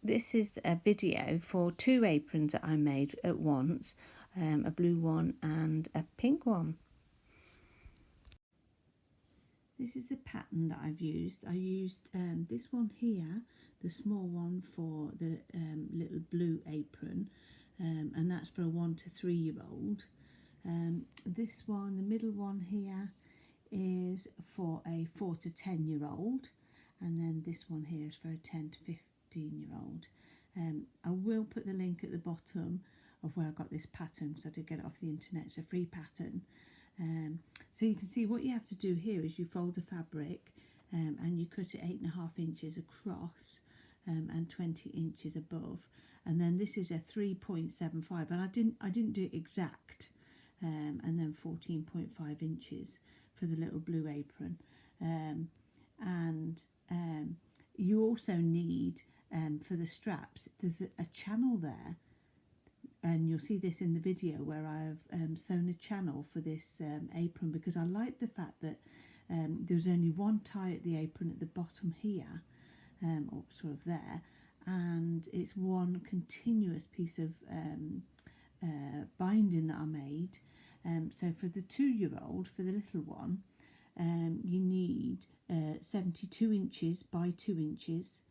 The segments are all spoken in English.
this is a video for two aprons that I made at once, a blue one and a pink one. This is the pattern that I've used. I used this one here, the small one for the little blue apron, and that's for a 1 to 3 year old. This one, the middle one here, is for a 4 to 10 year old, and then this one here is for a 10 to 15 year old. I will put the link at the bottom of where I got this pattern, because I did get it off the internet. It's a free pattern. So you can see what you have to do here is you fold the fabric and you cut it 8.5 inches across and 20 inches above, and then this is a 3.75, and I didn't do it exact, and then 14.5 inches for the little blue apron, and you also need for the straps, there's a channel there, and you'll see this in the video where I've sewn a channel for this apron, because I like the fact that there's only one tie at the apron at the bottom here, or sort of there, and it's one continuous piece of binding that I made. So for the 2-year-old, for the little one, you need 72 inches by 2 inches.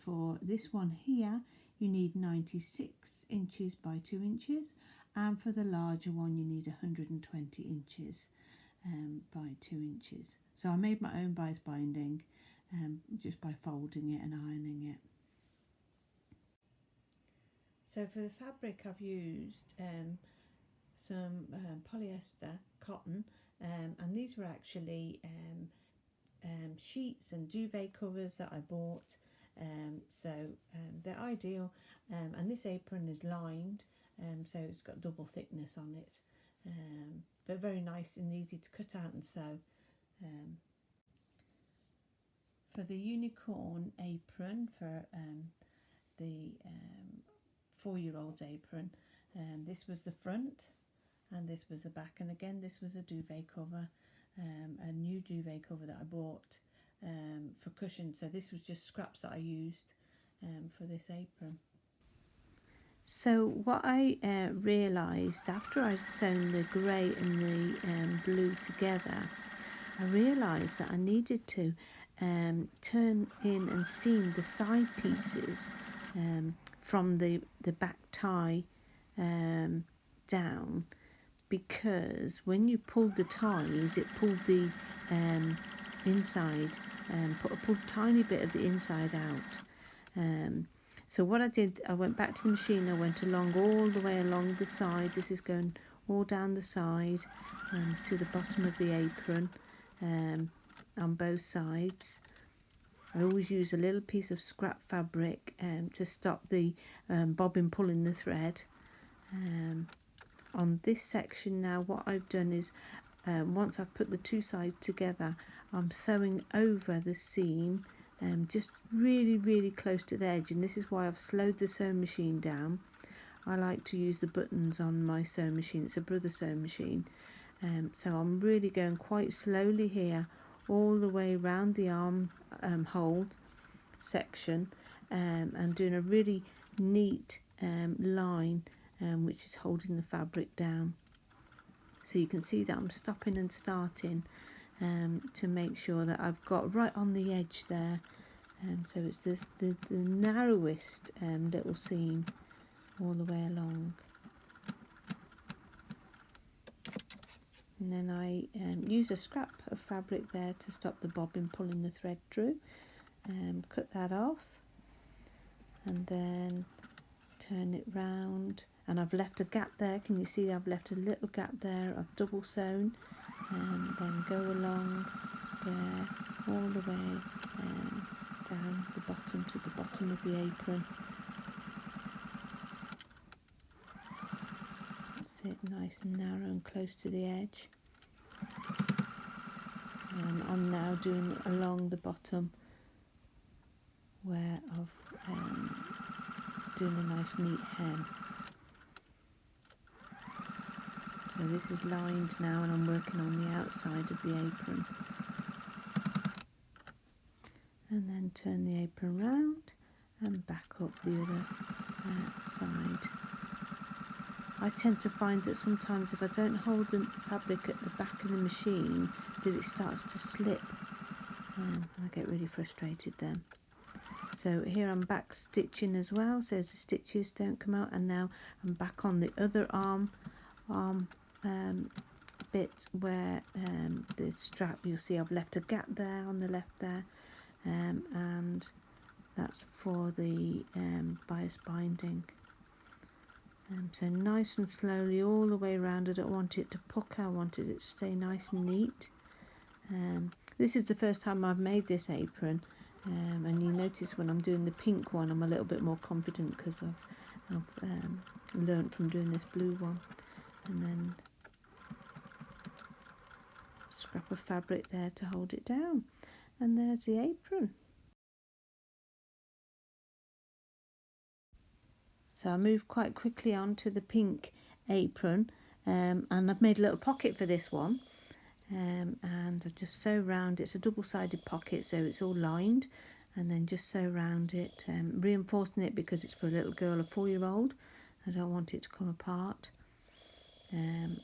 For this one here, you need 96 inches by 2 inches, and for the larger one you need 120 inches by 2 inches. So I made my own bias binding just by folding it and ironing it. So for the fabric I've used some polyester cotton, and these were actually sheets and duvet covers that I bought. So they're ideal, and this apron is lined, so it's got double thickness on it, but very nice and easy to cut out and sew. For the unicorn apron, for the 4-year-old's apron, this was the front and this was the back, and again this was a duvet cover, a new duvet cover that I bought for cushion. So this was just scraps that I used for this apron. So what I realised after I'd sewn the grey and the blue together, I realised that I needed to turn in and seam the side pieces from the back tie down, because when you pulled the ties it pulled the inside, pulled a tiny bit of the inside out. So what I did, I went back to the machine, I went along all the way along the side. This is going all down the side to the bottom of the apron on both sides. I always use a little piece of scrap fabric to stop the bobbin pulling the thread. On this section now, what I've done is once I've put the two sides together, I'm sewing over the seam just really close to the edge, and this is why I've slowed the sewing machine down. I like to use the buttons on my sewing machine, it's a Brother sewing machine, so I'm really going quite slowly here all the way around the arm hole section, and doing a really neat line which is holding the fabric down. So you can see that I'm stopping and starting to make sure that I've got right on the edge there, so it's the narrowest little seam all the way along. And then I use a scrap of fabric there to stop the bobbin pulling the thread through, cut that off, and then turn it round, and I've left a gap there. Can you see I've left a little gap there? I've double sewn, and then go along there all the way down the bottom to the bottom of the apron. That's it, nice and narrow and close to the edge. And I'm now doing along the bottom where I've doing a nice neat hem. So this is lined now, and I'm working on the outside of the apron. And then turn the apron round and back up the other side. I tend to find that sometimes if I don't hold the fabric at the back of the machine, that it starts to slip. I get really frustrated then. So here I'm back stitching as well, so the stitches don't come out, and now I'm back on the other arm bit where the strap, you'll see I've left a gap there on the left there, and that's for the bias binding. So nice and slowly all the way around. I don't want it to pucker, I wanted it to stay nice and neat. This is the first time I've made this apron, and you notice when I'm doing the pink one I'm a little bit more confident because I've learnt from doing this blue one. And then scrap of fabric there to hold it down, and there's the apron. So I moved quite quickly on to the pink apron, and I've made a little pocket for this one, and I just sew round. It's a double-sided pocket, so it's all lined, and then just sew round it, reinforcing it because it's for a little girl, a 4-year-old. I don't want it to come apart, and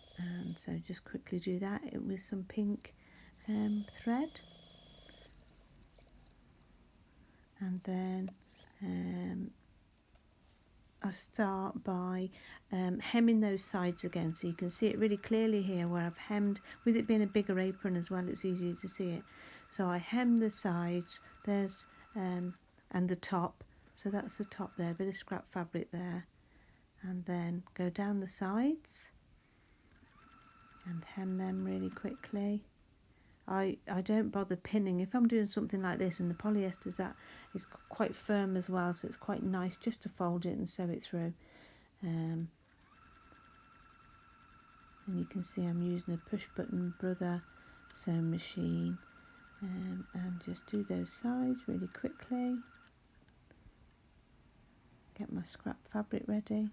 so just quickly do that with some pink thread, and then I start by hemming those sides again, so you can see it really clearly here where I've hemmed. With it being a bigger apron as well, it's easier to see it. So I hem the sides, there's and the top, so that's the top there, a bit of scrap fabric there, and then go down the sides and hem them really quickly. I don't bother pinning. If I'm doing something like this, and the polyester is quite firm as well, so it's quite nice just to fold it and sew it through. And you can see I'm using a push button Brother sewing machine, and just do those sides really quickly. Get my scrap fabric ready.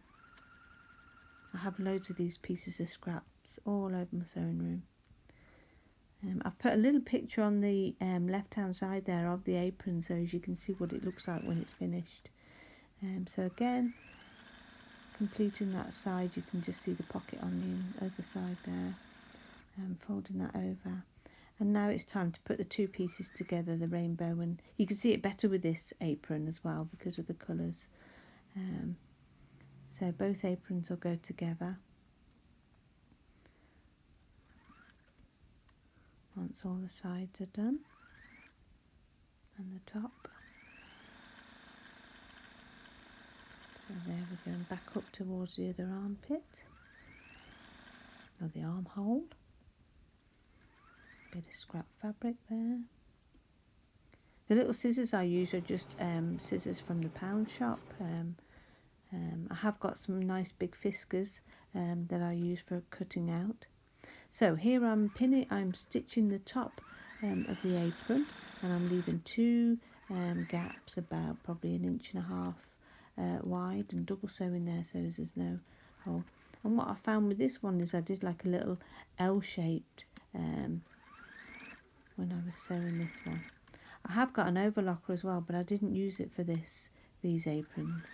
I have loads of these pieces of scraps all over my sewing room. I've put a little picture on the left hand side there of the apron, so as you can see what it looks like when it's finished. So again, completing that side, you can just see the pocket on the other side there, folding that over. And now it's time to put the two pieces together, the rainbow, and you can see it better with this apron as well because of the colours. So both aprons will go together once all the sides are done, and the top. So there we're going back up towards the other armpit, or the armhole. Bit of scrap fabric there. The little scissors I use are just scissors from the pound shop. I have got some nice big Fiskars that I use for cutting out. So here I'm stitching the top of the apron, and I'm leaving two gaps about probably 1.5 inches wide, and double sewing there so there's no hole. And what I found with this one is I did like a little L-shaped when I was sewing this one. I have got an overlocker as well, but I didn't use it for these aprons.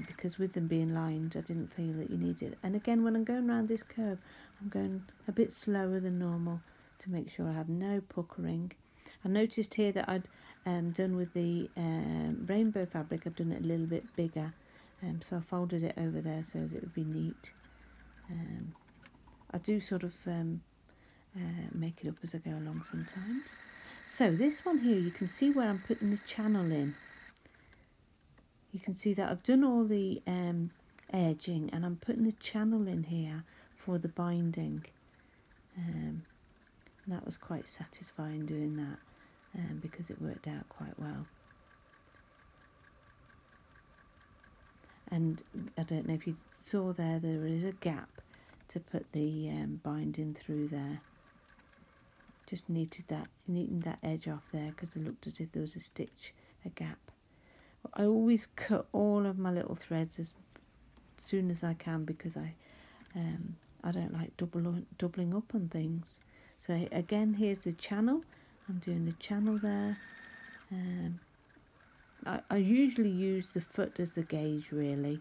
Because with them being lined, I didn't feel that you needed it. And again, when I'm going around this curve, I'm going a bit slower than normal to make sure I have no puckering. I noticed here that I'd done with the rainbow fabric, I've done it a little bit bigger, so I folded it over there so that it would be neat. I do sort of make it up as I go along sometimes. So this one here, you can see where I'm putting the channel in. You can see that I've done all the edging, and I'm putting the channel in here for the binding. And that was quite satisfying doing that, because it worked out quite well. And I don't know if you saw there is a gap to put the binding through there. Just neatened that edge off there because it looked as if there was a gap. I always cut all of my little threads as soon as I can because I don't like doubling up on things. So again, here's the channel. I'm doing the channel there, I usually use the foot as the gauge really.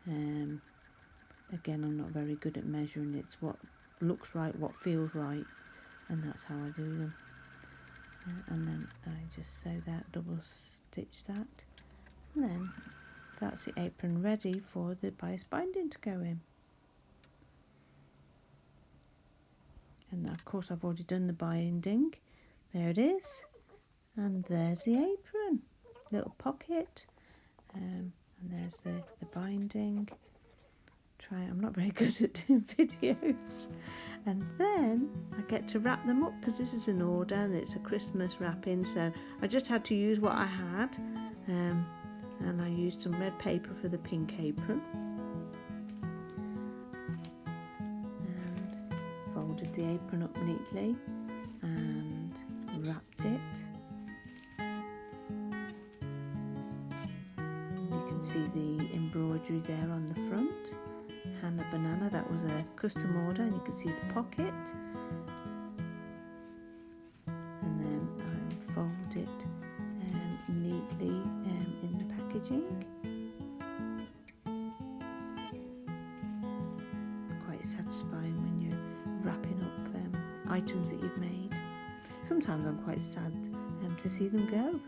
Again, I'm not very good at measuring. It's what looks right, what feels right, and that's how I do them. And then I just sew that, double stitch that, and then that's the apron ready for the bias binding to go in. And of course I've already done the binding. There it is, and there's the apron, little pocket, and there's the binding. I'm not very good at doing videos. And then I get to wrap them up because this is an order and it's a Christmas wrapping, so I just had to use what I had, and I used some red paper for the pink apron and folded the apron up neatly and wrapped it. You can see the embroidery there on the front. Hannah Banana, that was a custom order, and you can see the pocket. And then I fold it neatly in the packaging. Quite satisfying when you're wrapping up items that you've made. Sometimes I'm quite sad to see them go.